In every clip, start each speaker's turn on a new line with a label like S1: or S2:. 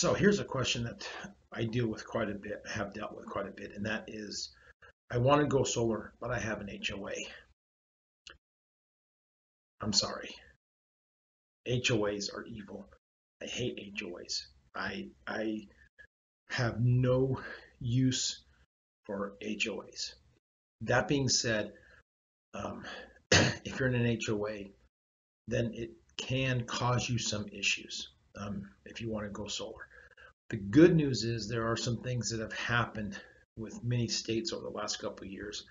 S1: So here's a question that I deal with quite a bit, have dealt with quite a bit, and that is I want to go solar, but I have an HOA. I'm sorry. HOAs are evil. I hate HOAs. I have no use for HOAs. That being said, um, if you're in an HOA, then it can cause you some issues if you want to go solar. The good news is there are some things that have happened with many states over the last couple of years,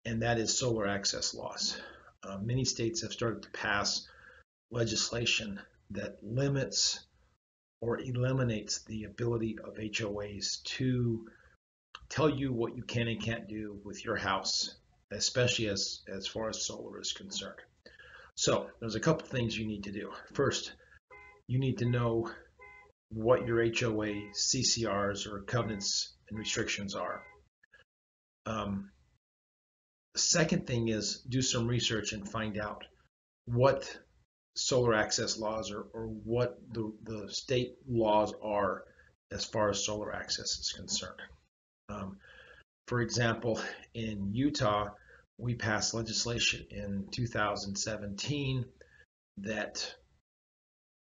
S1: and that is solar access laws. Many states have started to pass legislation that limits or eliminates the ability of HOAs to tell you what you can and can't do with your house, especially as far as solar is concerned. So there's a couple things you need to do. First, you need to know what your HOA CCRs or covenants and restrictions are. The second thing is do some research and find out what solar access laws or what the state laws are as far as solar access is concerned. For example, in Utah, we passed legislation in 2017 that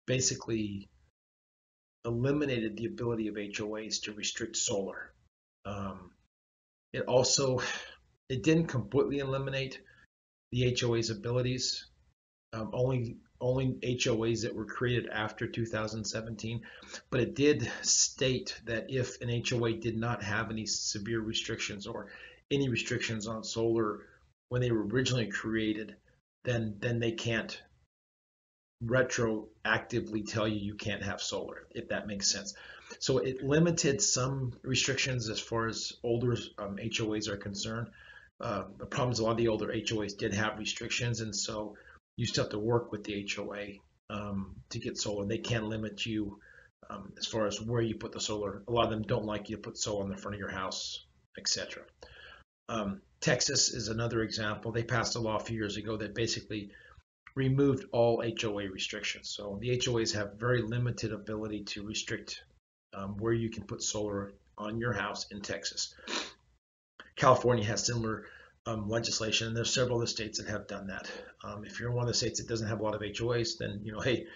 S1: basically eliminated the ability of HOAs to restrict solar. It didn't completely eliminate the HOA's abilities. Only HOAs that were created after 2017, but it did state that if an HOA did not have any severe restrictions or any restrictions on solar when they were originally created, then they can't retroactively tell you can't have solar, if that makes sense. So it limited some restrictions as far as older HOAs are concerned. The problem is a lot of the older HOAs did have restrictions, and so you still have to work with the HOA to get solar. They can limit you as far as where you put the solar. A lot of them don't like you to put solar in the front of your house, etc. Texas is another example. They passed a law a few years ago that basically removed all HOA restrictions. So the HOAs have very limited ability to restrict where you can put solar on your house in Texas. California has similar legislation, and there's several other states that have done that. If you're in one of the states that doesn't have a lot of HOAs, then hey,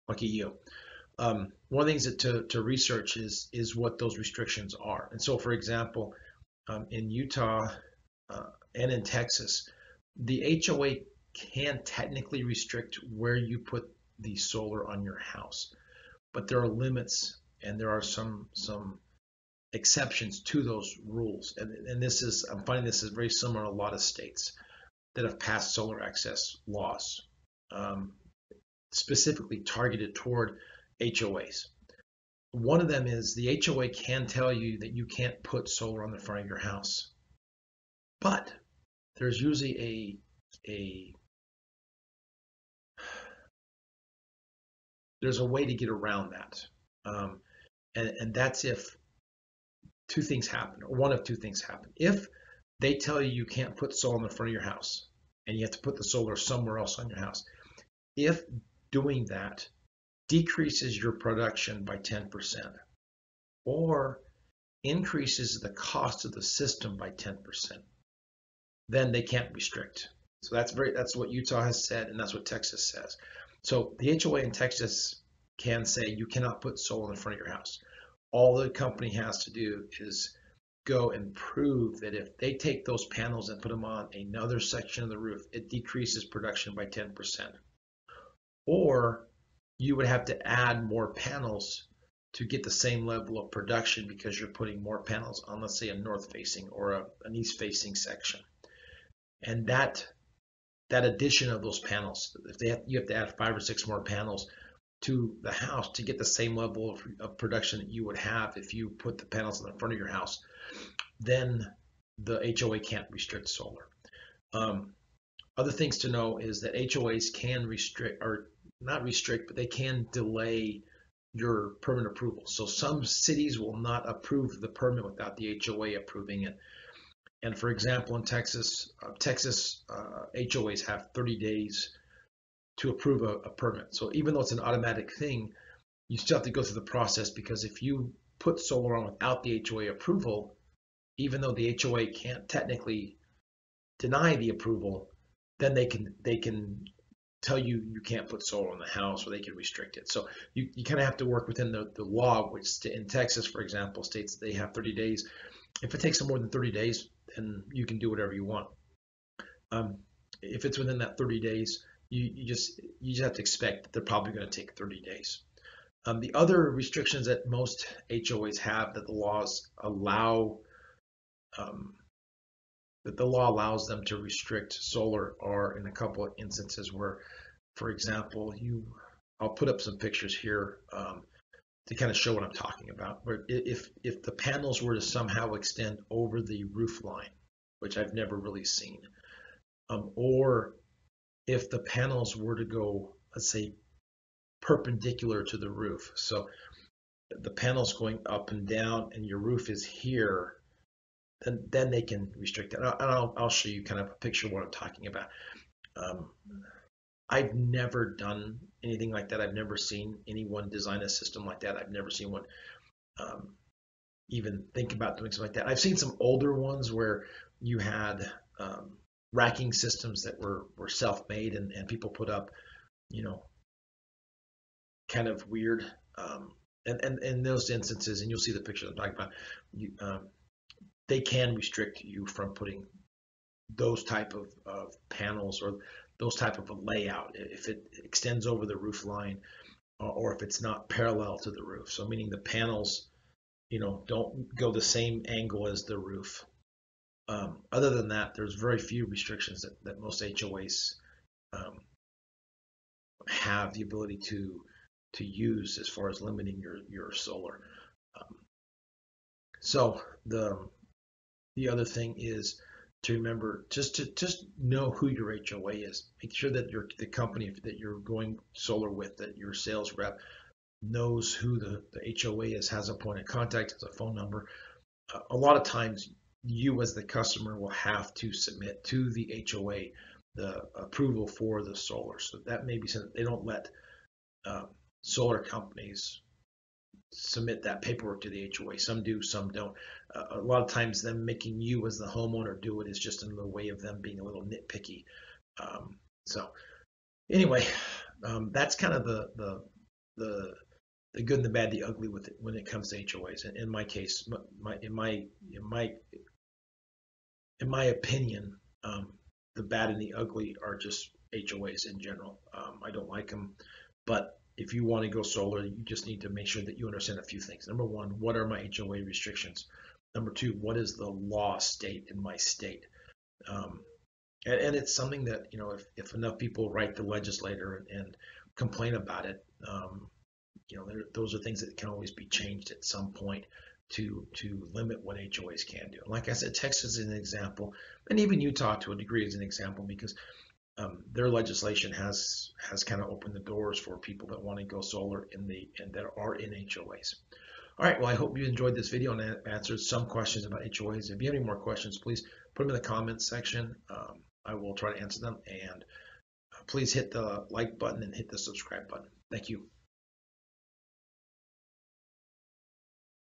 S1: lucky you. One of the things that to research is what those restrictions are. And so, for example, in Utah and in Texas, the HOA can technically restrict where you put the solar on your house, but there are limits and there are some exceptions to those rules. And I'm finding this is very similar in a lot of states that have passed solar access laws, specifically targeted toward HOAs. One of them is the HOA can tell you that you can't put solar on the front of your house, but there's usually there's a way to get around that, and that's if two things happen, or one of two things happen. If they tell you you can't put solar in the front of your house and you have to put the solar somewhere else on your house, if doing that decreases your production by 10% or increases the cost of the system by 10%, then they can't restrict. So that's what Utah has said, and that's what Texas says. So the HOA in Texas can say you cannot put solar in the front of your house. All the company has to do is go and prove that if they take those panels and put them on another section of the roof, it decreases production by 10%. Or you would have to add more panels to get the same level of production because you're putting more panels on, let's say, a north-facing or an east-facing section. And that addition of those panels, you have to add 5 or 6 more panels to the house to get the same level of production that you would have if you put the panels in the front of your house, then the HOA can't restrict solar. Other things to know is that HOAs can restrict, or not restrict, but they can delay your permit approval. So some cities will not approve the permit without the HOA approving it. And for example, in Texas, HOAs have 30 days to approve a permit. So even though it's an automatic thing, you still have to go through the process, because if you put solar on without the HOA approval, even though the HOA can't technically deny the approval, then they can tell you you can't put solar on the house, or they can restrict it. So you kind of have to work within the law, which in Texas, for example, states they have 30 days. If it takes them more than 30 days, then you can do whatever you want. If it's within that 30 days, you just have to expect that they're probably going to take 30 days. The other restrictions that most HOAs have that the laws allow, that the law allows them to restrict solar, are in a couple of instances where, for example, I'll put up some pictures here to kind of show what I'm talking about. Where if the panels were to somehow extend over the roof line, which I've never really seen, or if the panels were to go, let's say, perpendicular to the roof, so the panels going up and down, and your roof is here, then they can restrict it. And I'll show you kind of a picture of what I'm talking about. I've never done anything like that. I've never seen anyone design a system like that. I've never seen one even think about doing something like that. I've seen some older ones where you had racking systems that were self-made, and people put up, kind of weird. And in those instances, and you'll see the picture I'm talking about, they can restrict you from putting those type of panels, or those type of a layout, if it extends over the roof line, or if it's not parallel to the roof. So meaning the panels, don't go the same angle as the roof. Other than that, there's very few restrictions that most HOAs have the ability to use as far as limiting your solar. So the other thing is to remember just know who your HOA is. Make sure that the company that you're going solar with, that your sales rep knows who the HOA is, has a point of contact, has a phone number. A lot of times you as the customer will have to submit to the HOA the approval for the solar. So that may be something they don't let solar companies submit that paperwork to the HOA. Some do, some don't. A lot of times them making you as the homeowner do it is just in the way of them being a little nitpicky. So anyway, that's kind of the good and the bad, the ugly with it when it comes to HOAs. And in my case, in my opinion, the bad and the ugly are just HOAs in general. I don't like them, but if you want to go solar, you just need to make sure that you understand a few things. Number one, what are my HOA restrictions? Number two, what is the law state in my state? And it's something that, if enough people write the legislator and complain about it, those are things that can always be changed at some point to limit what HOAs can do. Like I said, Texas is an example, and even Utah to a degree is an example, because their legislation has kind of opened the doors for people that want to go solar and that are in HOAs. All right, well, I hope you enjoyed this video and answered some questions about HOAs. If you have any more questions, please put them in the comments section. I will try to answer them, and please hit the like button and hit the subscribe button. Thank you.